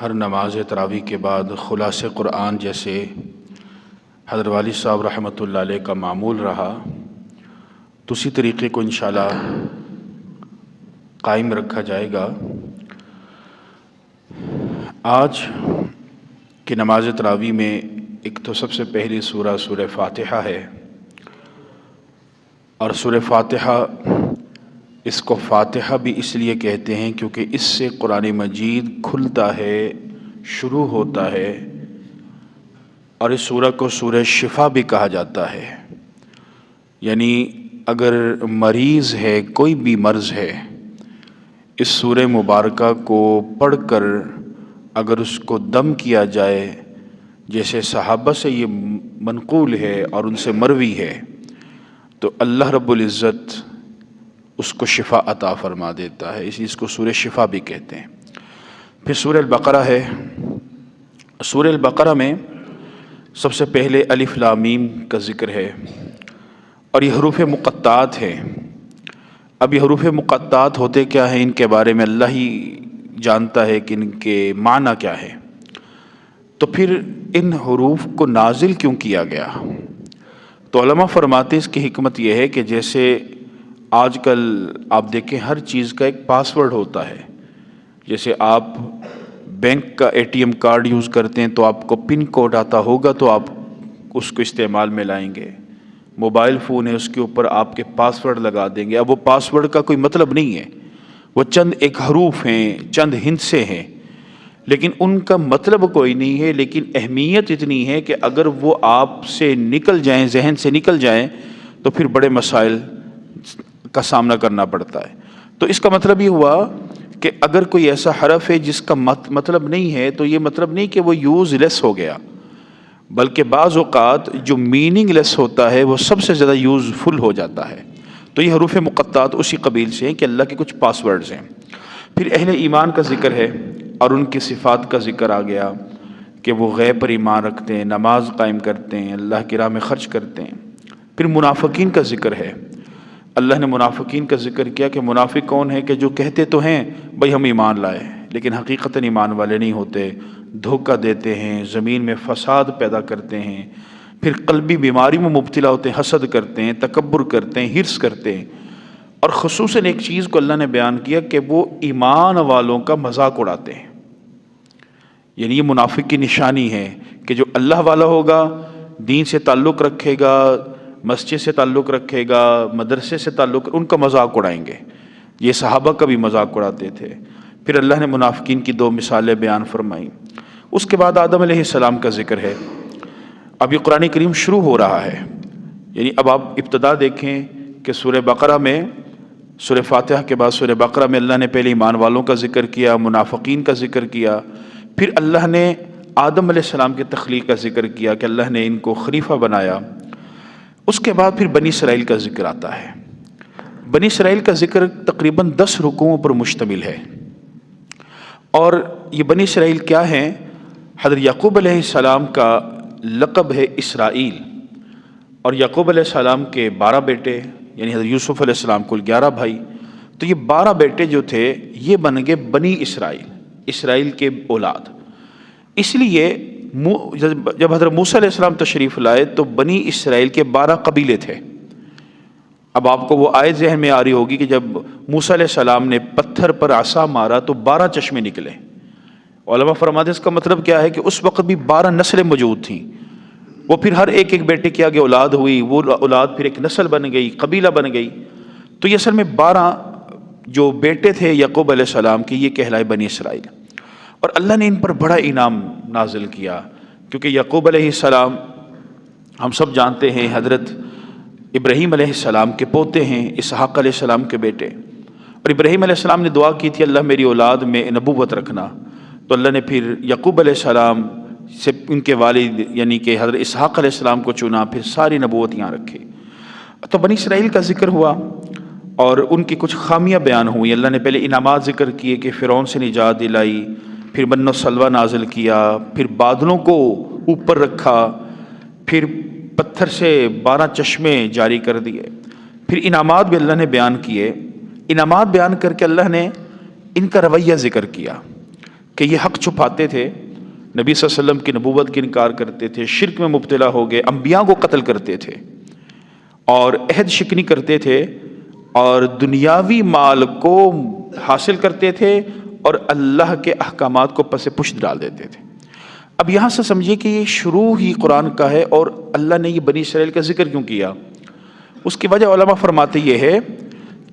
ہر نماز تراویح کے بعد خلاصہ قرآن جیسے حضرت والد صاحب رحمۃ اللہ علیہ کا معمول رہا تو اسی طریقے کو انشاءاللہ قائم رکھا جائے گا۔ آج کی نماز تراویح میں ایک تو سب سے پہلی سورہ فاتحہ ہے، اور سورہ فاتحہ اس کو فاتحہ بھی اس لیے کہتے ہیں کیونکہ اس سے قرآن مجید کھلتا ہے، شروع ہوتا ہے، اور اس سورہ کو سورہ شفا بھی کہا جاتا ہے۔ یعنی اگر مریض ہے، کوئی بھی مرض ہے، اس سورہ مبارکہ کو پڑھ کر اگر اس کو دم کیا جائے، جیسے صحابہ سے یہ منقول ہے اور ان سے مروی ہے، تو اللہ رب العزت اس کو شفا عطا فرما دیتا ہے، اس کو سورہ شفا بھی کہتے ہیں۔ پھر سورہ البقرہ ہے۔ سورہ البقرہ میں سب سے پہلے الف لام میم کا ذکر ہے، اور یہ حروف مقطعات ہیں۔ اب یہ حروف مقطعات ہوتے کیا ہیں، ان کے بارے میں اللہ ہی جانتا ہے کہ ان کے معنی کیا ہے۔ تو پھر ان حروف کو نازل کیوں کیا گیا؟ تو علماء فرماتے اس کی حکمت یہ ہے کہ جیسے آج کل آپ دیکھیں ہر چیز کا ایک پاس ورڈ ہوتا ہے۔ جیسے آپ بینک کا A T M card use کرتے ہیں تو آپ کو پن کوڈ آتا ہوگا تو آپ اس کو استعمال میں لائیں گے۔ موبائل فون ہے، اس کے اوپر آپ کے پاس ورڈ لگا دیں گے۔ اب وہ پاس ورڈ کا کوئی مطلب نہیں ہے، وہ چند ایک حروف ہیں، چند ہندسے ہیں، لیکن ان کا مطلب کوئی نہیں ہے، لیکن اہمیت اتنی ہے کہ اگر وہ آپ سے نکل جائیں، ذہن سے نکل جائیں، تو پھر بڑے مسائل کا سامنا کرنا پڑتا ہے۔ تو اس کا مطلب یہ ہوا کہ اگر کوئی ایسا حرف ہے جس کا مطلب نہیں ہے، تو یہ مطلب نہیں کہ وہ یوز لیس ہو گیا، بلکہ بعض اوقات جو میننگ لیس ہوتا ہے وہ سب سے زیادہ یوز فل ہو جاتا ہے۔ تو یہ حروف مقطعات اسی قبیل سے ہیں کہ اللہ کے کچھ پاس ورڈز ہیں۔ پھر اہل ایمان کا ذکر ہے، اور ان کی صفات کا ذکر آ گیا کہ وہ غیب پر ایمان رکھتے ہیں، نماز قائم کرتے ہیں، اللہ کی راہ میں خرچ کرتے ہیں۔ پھر منافقین کا ذکر ہے۔ اللہ نے منافقین کا ذکر کیا کہ منافق کون ہے کہ جو کہتے تو ہیں بھائی ہم ایمان لائے، لیکن حقیقتاً ایمان والے نہیں ہوتے، دھوکہ دیتے ہیں، زمین میں فساد پیدا کرتے ہیں، پھر قلبی بیماری میں مبتلا ہوتے ہیں، حسد کرتے ہیں، تکبر کرتے ہیں، حرص کرتے ہیں۔ اور خصوصاً ایک چیز کو اللہ نے بیان کیا کہ وہ ایمان والوں کا مذاق اڑاتے ہیں۔ یعنی یہ منافق کی نشانی ہے کہ جو اللہ والا ہوگا، دین سے تعلق رکھے گا، مسجد سے تعلق رکھے گا، مدرسے سے تعلق، ان کا مذاق اڑائیں گے۔ یہ صحابہ کا بھی مذاق اڑاتے تھے۔ پھر اللہ نے منافقین کی دو مثالیں بیان فرمائیں۔ اس کے بعد آدم علیہ السلام کا ذکر ہے۔ اب یہ قرآن کریم شروع ہو رہا ہے، یعنی اب آپ ابتدا دیکھیں کہ سورہ بقرہ میں، سورہ فاتحہ کے بعد سورہ بقرہ میں اللہ نے پہلے ایمان والوں کا ذکر کیا، منافقین کا ذکر کیا، پھر اللہ نے آدم علیہ السلام کی تخلیق کا ذکر کیا کہ اللہ نے ان کو خلیفہ بنایا۔ اس کے بعد پھر بنی اسرائیل کا ذکر آتا ہے۔ بنی اسرائیل کا ذکر تقریباً 10 رکوعوں پر مشتمل ہے، اور یہ بنی اسرائیل کیا ہیں؟ حضرت یعقوب علیہ السلام کا لقب ہے اسرائیل، اور یعقوب علیہ السلام کے 12 بیٹے، یعنی حضرت یوسف علیہ السلام کل 11 بھائی، تو یہ 12 بیٹے جو تھے یہ بن گئے بنی اسرائیل، اسرائیل کے اولاد۔ اس لیے جب حضرت موسیٰ علیہ السلام تشریف لائے تو بنی اسرائیل کے 12 قبیلے تھے۔ اب آپ کو وہ آیت ذہن میں آ رہی ہوگی کہ جب موسیٰ علیہ السلام نے پتھر پر عصا مارا تو 12 چشمے نکلے۔ علماء فرماتے ہیں اس کا مطلب کیا ہے کہ اس وقت بھی 12 نسلیں موجود تھیں، وہ پھر ہر ایک بیٹے کے آگے اولاد ہوئی، وہ اولاد پھر ایک نسل بن گئی، قبیلہ بن گئی۔ تو یہ اصل میں 12 جو بیٹے تھے یعقوب علیہ السلام کے، یہ کہلائے بنی اسرائیل۔ اور اللہ نے ان پر بڑا انعام نازل کیا، کیونکہ یعقوب علیہ السلام ہم سب جانتے ہیں حضرت ابراہیم علیہ السلام کے پوتے ہیں، اسحاق علیہ السلام کے بیٹے، اور ابراہیم علیہ السلام نے دعا کی تھی اللہ میری اولاد میں نبوت رکھنا، تو اللہ نے پھر یعقوب علیہ السلام سے ان کے والد یعنی کہ حضرت اسحاق علیہ السلام کو چنا، پھر ساری نبوت یہاں رکھی۔ تو بنی اسرائیل کا ذکر ہوا اور ان کی کچھ خامیاں بیان ہوئی۔ اللہ نے پہلے انعامات ذکر کیے کہ فرعون سے نجات دلائی، پھر من و سلوہ نازل کیا، پھر بادلوں کو اوپر رکھا، پھر پتھر سے 12 چشمے جاری کر دیے، پھر انعامات بھی اللہ نے بیان کیے۔ انعامات بیان کر کے اللہ نے ان کا رویہ ذکر کیا کہ یہ حق چھپاتے تھے، نبی صلی اللہ علیہ وسلم کی نبوت کی انکار کرتے تھے، شرک میں مبتلا ہو گئے، انبیاء کو قتل کرتے تھے اور عہد شکنی کرتے تھے اور دنیاوی مال کو حاصل کرتے تھے اور اللہ کے احکامات کو پس پشت ڈال دیتے تھے۔ اب یہاں سے سمجھیے کہ یہ شروع ہی قرآن کا ہے، اور اللہ نے یہ بنی اسرائیل کا ذکر کیوں کیا؟ اس کی وجہ علماء فرماتے یہ ہے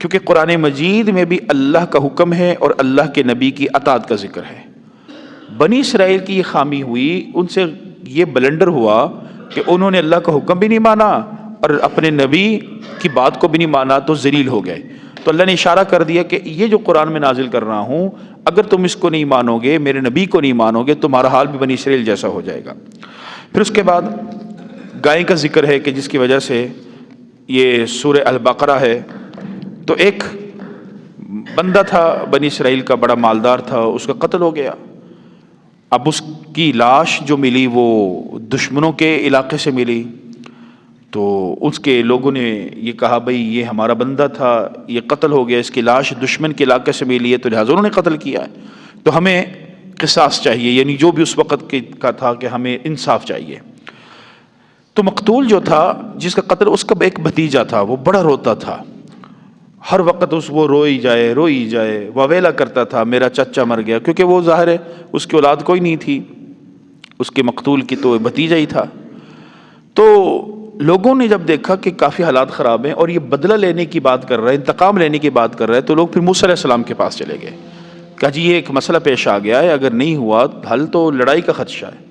کیونکہ قرآن مجید میں بھی اللہ کا حکم ہے اور اللہ کے نبی کی اطاعت کا ذکر ہے۔ بنی اسرائیل کی یہ خامی ہوئی، ان سے یہ بلنڈر ہوا کہ انہوں نے اللہ کا حکم بھی نہیں مانا اور اپنے نبی کی بات کو بھی نہیں مانا، تو ذلیل ہو گئے۔ تو اللہ نے اشارہ کر دیا کہ یہ جو قرآن میں نازل کر رہا ہوں، اگر تم اس کو نہیں مانو گے، میرے نبی کو نہیں مانو گے، تمہارا حال بھی بنی اسرائیل جیسا ہو جائے گا۔ پھر اس کے بعد گائے کا ذکر ہے کہ جس کی وجہ سے یہ سورہ البقرہ ہے۔ تو ایک بندہ تھا بنی اسرائیل کا، بڑا مالدار تھا، اس کا قتل ہو گیا۔ اب اس کی لاش جو ملی وہ دشمنوں کے علاقے سے ملی، تو اس کے لوگوں نے یہ کہا بھئی یہ ہمارا بندہ تھا، یہ قتل ہو گیا، اس کی لاش دشمن کے علاقے سے ملی ہے، تو لہٰذا انہوں نے قتل کیا ہے، تو ہمیں قصاص چاہیے، یعنی جو بھی اس وقت کا تھا کہ ہمیں انصاف چاہیے۔ تو مقتول جو تھا جس کا قتل، اس کا ایک بھتیجا تھا، وہ بڑا روتا تھا، ہر وقت وہ روئی جائے واویلا کرتا تھا، میرا چچا مر گیا، کیونکہ وہ ظاہر ہے اس کی اولاد کوئی نہیں تھی، اس کے مقتول کی تو بھتیجا ہی تھا۔ تو لوگوں نے جب دیکھا کہ کافی حالات خراب ہیں اور یہ بدلہ لینے کی بات کر رہا ہے، انتقام لینے کی بات کر رہا ہے، تو لوگ پھر موسیٰ علیہ السلام کے پاس چلے گئے، کہا جی یہ ایک مسئلہ پیش آ گیا ہے، اگر نہیں ہوا حل تو لڑائی کا خدشہ ہے۔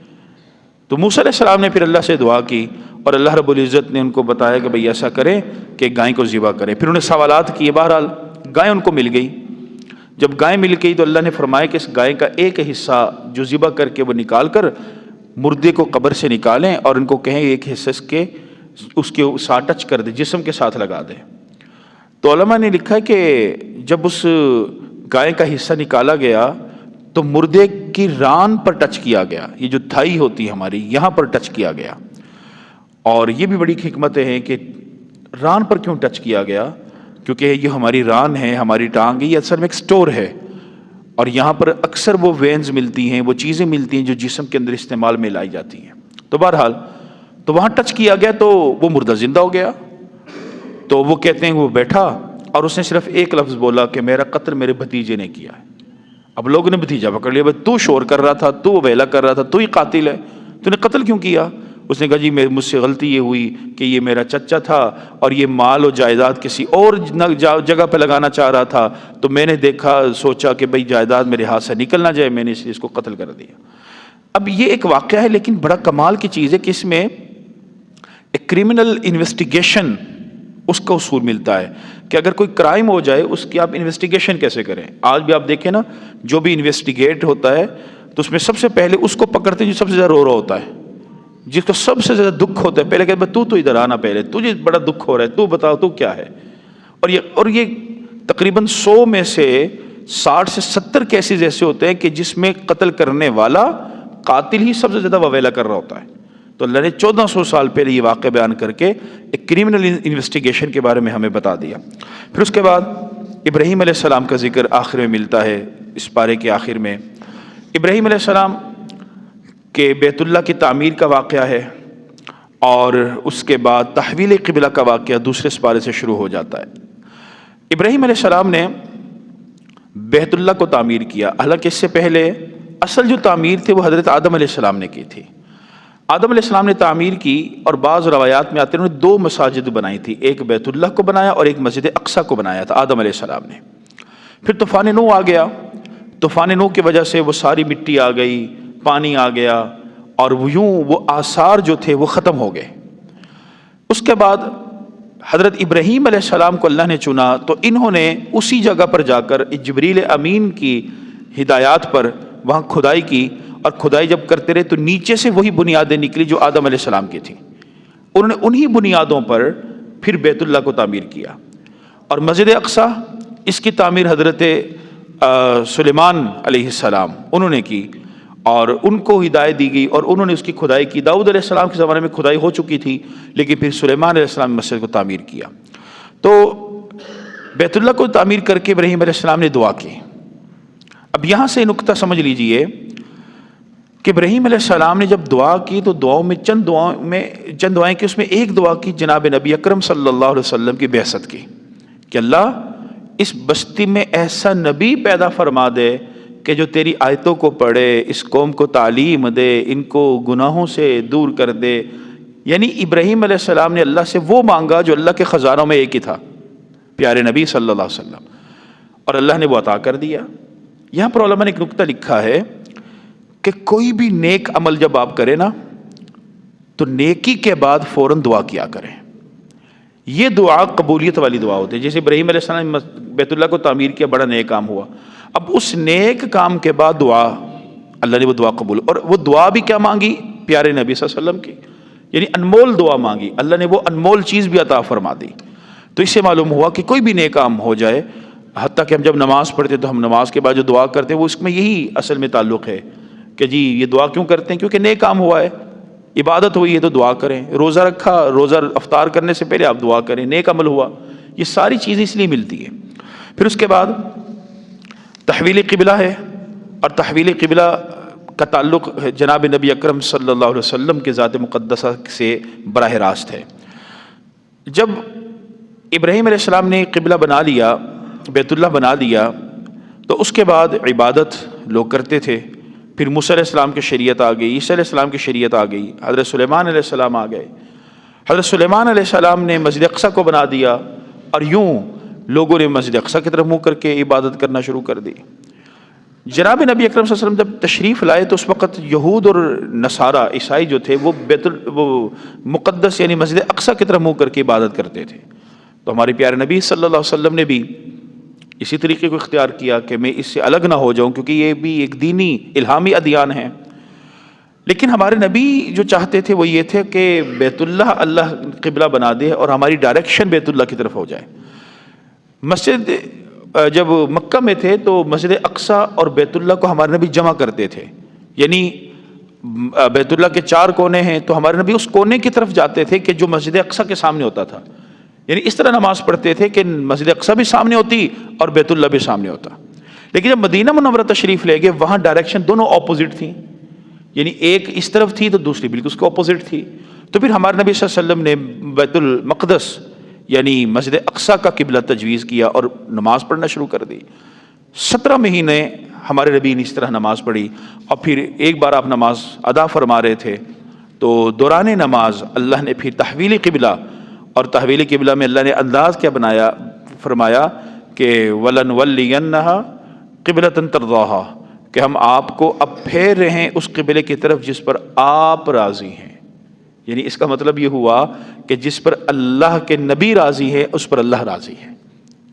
تو موسیٰ علیہ السلام نے پھر اللہ سے دعا کی اور اللہ رب العزت نے ان کو بتایا کہ بھئی ایسا کریں کہ گائے کو ذبح کریں۔ پھر انہیں سوالات کیے، بہرحال گائے ان کو مل گئی۔ جب گائے مل گئی تو اللہ نے فرمایا کہ اس گائے کا ایک حصہ جو ذبح کر کے وہ نکال کر مردے کو قبر سے نکالیں اور ان کو کہیں ایک حصہ اس کے ساتھ ٹچ کر دے، جسم کے ساتھ لگا دیں۔ تو علماء نے لکھا کہ جب اس گائے کا حصہ نکالا گیا تو مردے کی ران پر ٹچ کیا گیا، یہ جو تھائی ہوتی ہے ہماری، یہاں پر ٹچ کیا گیا۔ اور یہ بھی بڑی حکمتیں ہیں کہ ران پر کیوں ٹچ کیا گیا، کیونکہ یہ ہماری ران ہے، ہماری ٹانگ ہے، یہ اصل میں ایک سٹور ہے، اور یہاں پر اکثر وہ وینز ملتی ہیں، وہ چیزیں ملتی ہیں جو جسم کے اندر استعمال میں لائی جاتی ہیں۔ تو بہرحال تو وہاں ٹچ کیا گیا تو وہ مردہ زندہ ہو گیا۔ تو وہ کہتے ہیں وہ بیٹھا اور اس نے صرف ایک لفظ بولا کہ میرا قتل میرے بھتیجے نے کیا ہے۔ اب لوگوں نے بھتیجا پکڑ لیا، بھائی تو شور کر رہا تھا، تو ویلا کر رہا تھا، تو ہی قاتل ہے، تو نے قتل کیوں کیا؟ اس نے کہا جی مجھ سے غلطی یہ ہوئی کہ یہ میرا چچا تھا اور یہ مال و جائیداد کسی اور جگہ پہ لگانا چاہ رہا تھا، تو میں نے دیکھا سوچا کہ بھئی جائیداد میرے ہاتھ سے نکل نہ جائے، میں نے اس کو قتل کر دیا۔ اب یہ ایک واقعہ ہے، لیکن بڑا کمال کی چیز ہے کہ اس میں ایک کرمنل انویسٹیگیشن اس کا اصول ملتا ہے کہ اگر کوئی کرائم ہو جائے اس کی آپ انویسٹیگیشن کیسے کریں۔ آج بھی آپ دیکھیں نا، جو بھی انویسٹیگیٹ ہوتا ہے تو اس میں سب سے پہلے اس کو پکڑتے ہیں جو سب سے زیادہ رو رہا ہوتا ہے، جس کو سب سے زیادہ دکھ ہوتا ہے، پہلے کہتے ہیں تو ادھر آنا، پہلے تجھے بڑا دکھ ہو رہا ہے، تو بتاؤ تو کیا ہے۔ اور یہ تقریباً 100 میں سے 60 سے 70 کیسز ایسے ہوتے ہیں کہ جس میں قتل کرنے والا قاتل ہی سب سے زیادہ وویلا کر رہا ہوتا ہے۔ تو اللہ نے 1400 سال پہلے یہ واقعہ بیان کر کے ایک کرمنل انویسٹیگیشن کے بارے میں ہمیں بتا دیا۔ پھر اس کے بعد ابراہیم علیہ السلام کا ذکر آخر میں ملتا ہے، اس پارے کے آخر میں ابراہیم علیہ السلام کے بیت اللہ کی تعمیر کا واقعہ ہے، اور اس کے بعد تحویل قبلہ کا واقعہ دوسرے سپارے سے شروع ہو جاتا ہے۔ ابراہیم علیہ السلام نے بیت اللہ کو تعمیر کیا، حالانکہ اس سے پہلے اصل جو تعمیر تھی وہ حضرت آدم علیہ السلام نے کی تھی۔ آدم علیہ السلام نے تعمیر کی، اور بعض روایات میں آتے ہیں انہوں نے 2 مساجد بنائی تھی، ایک بیت اللہ کو بنایا اور ایک مسجد اقصیٰ کو بنایا تھا آدم علیہ السلام نے۔ پھر طوفان نوح آ گیا، طوفان نوح کی وجہ سے وہ ساری مٹی آ گئی، پانی آ گیا، اور وہ آثار جو تھے وہ ختم ہو گئے۔ اس کے بعد حضرت ابراہیم علیہ السلام کو اللہ نے چنا، تو انہوں نے اسی جگہ پر جا کر جبریل امین کی ہدایات پر وہاں کھدائی کی، اور کھدائی جب کرتے رہے تو نیچے سے وہی بنیادیں نکلی جو آدم علیہ السلام کی تھیں۔ انہوں نے انہی بنیادوں پر پھر بیت اللہ کو تعمیر کیا، اور مسجد اقصیٰ اس کی تعمیر حضرت سلیمان علیہ السلام انہوں نے کی، اور ان کو ہدایت دی گئی اور انہوں نے اس کی کھدائی کی۔ داؤد علیہ السلام کے زمانے میں کھدائی ہو چکی تھی، لیکن پھر سلیمان علیہ السلام نے مسجد کو تعمیر کیا۔ تو بیت اللہ کو تعمیر کر کے ابراہیم علیہ السلام نے دعا کی۔ اب یہاں سے نکتہ سمجھ لیجئے کہ ابراہیم علیہ السلام نے جب دعا کی تو دعاؤں میں چند دعائیں کی، اس میں ایک دعا کی جناب نبی اکرم صلی اللہ علیہ وسلم کی بعثت کی کہ اللہ اس بستی میں ایسا نبی پیدا فرما دے کہ جو تیری آیتوں کو پڑھے، اس قوم کو تعلیم دے، ان کو گناہوں سے دور کر دے۔ یعنی ابراہیم علیہ السلام نے اللہ سے وہ مانگا جو اللہ کے خزانوں میں ایک ہی تھا، پیارے نبی صلی اللہ علیہ وسلم، اور اللہ نے وہ عطا کر دیا۔ یہاں پر علماء نے ایک نکتہ لکھا ہے کہ کوئی بھی نیک عمل جب آپ کریں نا تو نیکی کے بعد فوراً دعا کیا کریں۔ یہ دعا قبولیت والی دعا ہوتی ہے۔ جیسے ابراہیم علیہ السلام نے بیت اللہ کو تعمیر کیا، بڑا نیک کام ہوا، اب اس نیک کام کے بعد دعا، اللہ نے وہ دعا قبول، اور وہ دعا بھی کیا مانگی؟ پیارے نبی صلی اللہ علیہ وسلم کی، یعنی انمول دعا مانگی، اللہ نے وہ انمول چیز بھی عطا فرما دی۔ تو اس سے معلوم ہوا کہ کوئی بھی نیک کام ہو جائے، حتیٰ کہ ہم جب نماز پڑھتے تو ہم نماز کے بعد جو دعا کرتے ہیں وہ اس میں یہی اصل میں تعلق ہے کہ جی یہ دعا کیوں کرتے ہیں؟ کیونکہ نیک کام ہوا ہے، عبادت ہوئی ہے تو دعا کریں، روزہ رکھا، روزہ افطار کرنے سے پہلے آپ دعا کریں، نیک عمل ہوا، یہ ساری چیزیں اس لیے ملتی ہیں۔ پھر اس کے بعد تحویل قبلہ ہے، اور تحویل قبلہ کا تعلق جناب نبی اکرم صلی اللہ علیہ وسلم کے ذات مقدسہ سے براہ راست ہے۔ جب ابراہیم علیہ السلام نے قبلہ بنا لیا، بیت اللہ بنا لیا، تو اس کے بعد عبادت لوگ کرتے تھے۔ پھر موسیٰ علیہ السلام کی شریعت آ گئی، عیسیٰ علیہ السلام کی شریعت آ گئی، حضرت سلیمان علیہ السلام آ گئے۔ حضرت سلیمان علیہ السلام نے مسجد اقصیٰ کو بنا دیا، اور یوں لوگوں نے مسجد اقصیٰ کی طرف منہ کر کے عبادت کرنا شروع کر دی۔ جناب نبی اکرم صلی اللہ علیہ وسلم جب تشریف لائے تو اس وقت یہود اور نصارہ عیسائی جو تھے وہ وہ مقدس یعنی مسجد اقصیٰ کی طرف منہ کر کے عبادت کرتے تھے۔ تو ہمارے پیارے نبی صلی اللہ علیہ وسلم نے بھی اسی طریقے کو اختیار کیا کہ میں اس سے الگ نہ ہو جاؤں، کیونکہ یہ بھی ایک دینی الہامی ادیان ہے۔ لیکن ہمارے نبی جو چاہتے تھے وہ یہ تھے کہ بیت اللہ قبلہ بنا دے اور ہماری ڈائریکشن بیت اللہ کی طرف ہو جائے۔ مسجد جب مکہ میں تھے تو مسجد اقصیٰ اور بیت اللہ کو ہمارے نبی جمع کرتے تھے، یعنی بیت اللہ کے 4 کونے ہیں تو ہمارے نبی اس کونے کی طرف جاتے تھے کہ جو مسجد اقصیٰ کے سامنے ہوتا تھا، یعنی اس طرح نماز پڑھتے تھے کہ مسجد اقصیٰ بھی سامنے ہوتی اور بیت اللہ بھی سامنے ہوتا۔ لیکن جب مدینہ منورہ تشریف لے گئے وہاں ڈائریکشن دونوں اپوزٹ تھیں، یعنی ایک اس طرف تھی تو دوسری بالکل اس کے اپوزٹ تھی۔ تو پھر ہمارے نبی صلی اللہ علیہ وسلم نے بیت المقدس یعنی مسجد اقصیٰ کا قبلہ تجویز کیا اور نماز پڑھنا شروع کر دی۔ 17 مہینے ہمارے نبی نے اس طرح نماز پڑھی، اور پھر ایک بار آپ نماز ادا فرما رہے تھے تو دوران نماز اللہ نے پھر تحویل قبلہ، اور تحویل قبلہ میں اللہ نے انداز کیا بنایا، فرمایا کہ وَلَنُوَلِّيَنَّهَا قِبْلَةً تَرْضَاهَا، کہ ہم آپ کو اب پھیر رہے ہیں اس قبلے کی طرف جس پر آپ راضی ہیں۔ یعنی اس کا مطلب یہ ہوا کہ جس پر اللہ کے نبی راضی ہے اس پر اللہ راضی ہے۔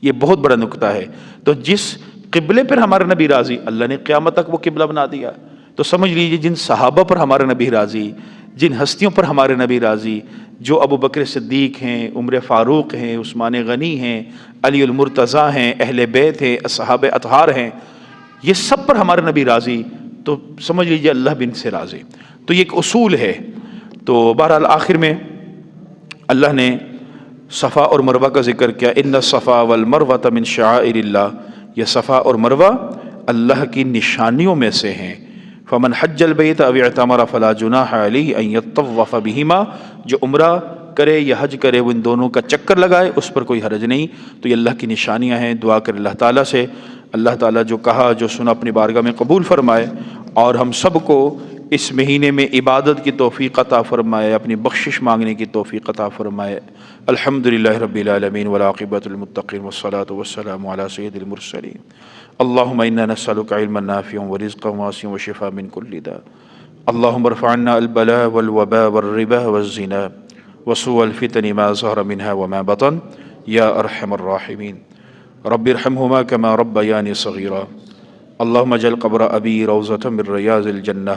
یہ بہت بڑا نکتہ ہے۔ تو جس قبلے پر ہمارا نبی راضی، اللہ نے قیامت تک وہ قبلہ بنا دیا۔ تو سمجھ لیجئے جن صحابہ پر ہمارا نبی راضی، جن ہستیوں پر ہمارے نبی راضی، جو ابو بکر صدیق ہیں، عمر فاروق ہیں، عثمان غنی ہیں، علی المرتضیٰ ہیں، اہل بیت ہیں، اصحاب اطہار ہیں، یہ سب پر ہمارے نبی راضی، تو سمجھ لیجئے اللہ بھی ان سے راضی۔ تو یہ ایک اصول ہے۔ تو بہرحال آخر میں اللہ نے صفا اور مروہ کا ذکر کیا، ان الصفا والمروہ من شعائر اللہ، یہ صفا اور مروہ اللہ کی نشانیوں میں سے ہیں۔ فمن حج البیت او اعتمر فلا جناح علیہ ان یطوف بہما، جو عمرہ کرے یا حج کرے وہ ان دونوں کا چکر لگائے، اس پر کوئی حرج نہیں۔ تو یہ اللہ کی نشانیاں ہیں۔ دعا کر اللہ تعالیٰ سے، اللہ تعالیٰ جو کہا جو سنا اپنی بارگاہ میں قبول فرمائے، اور ہم سب کو اس مہینے میں عبادت کی توفیق عطا فرمائے، اپنی بخشش مانگنے کی توفیق عطا فرمائے۔ الحمدللہ رب العالمین والعاقبۃ للمتقین والصلاۃ والسلام علی سید المرسلین۔ اللہم انا نسألک علما نافعا ورزقا واسعا وشفاء من کل داء۔ اللہم ارفع عنا البلاء والوباء والربا والزنا وسوء الفتن ما ظهر منها وما بطن یا ارحم الراحمین۔ رب ارحمهما كما ربياني صغيرا۔ اللهم اجعل قبر ابي روضة من رياض الجنة،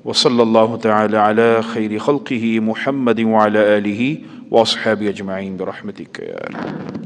وصلى الله تعالى على خير خلقه محمد وعلى آله وأصحابه أجمعين برحمتك يا رب۔